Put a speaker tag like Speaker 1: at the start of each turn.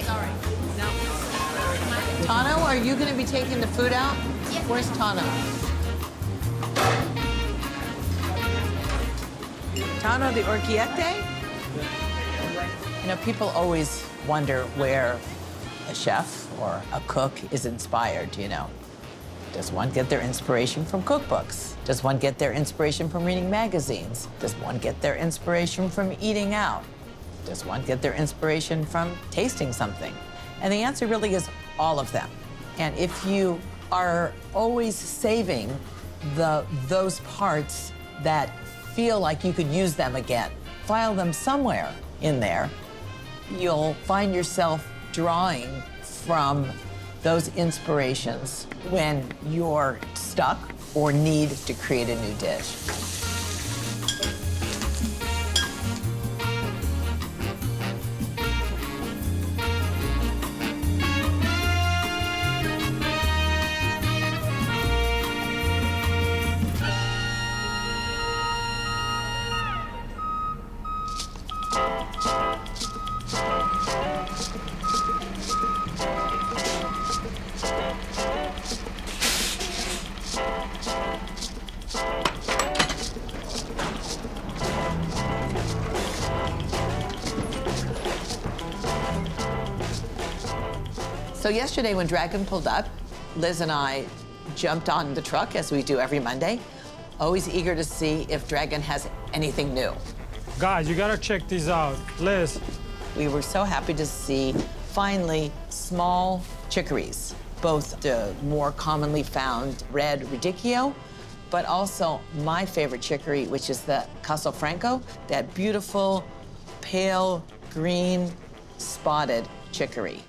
Speaker 1: Sorry.
Speaker 2: No.
Speaker 3: Tano, are you going to be taking the food out?
Speaker 1: Yes.
Speaker 3: Where's Tano? Tano, the orchiette? You know, people always wonder where a chef or a cook is inspired, you know. Does one get their inspiration from cookbooks? Does one get their inspiration from reading magazines? Does one get their inspiration from eating out? Does one get their inspiration from tasting something? And the answer really is all of them. And if you are always saving those parts that feel like you could use them again, file them somewhere in there, you'll find yourself drawing from those inspirations when you're stuck or need to create a new dish. So yesterday when Dragon pulled up, Liz and I jumped on the truck, as we do every Monday, always eager to see if Dragon has anything new.
Speaker 4: Guys, you gotta check these out. Liz.
Speaker 3: We were so happy to see, finally, small chicories, both the more commonly found red radicchio, but also my favorite chicory, which is the Castelfranco, that beautiful, pale green, spotted chicory.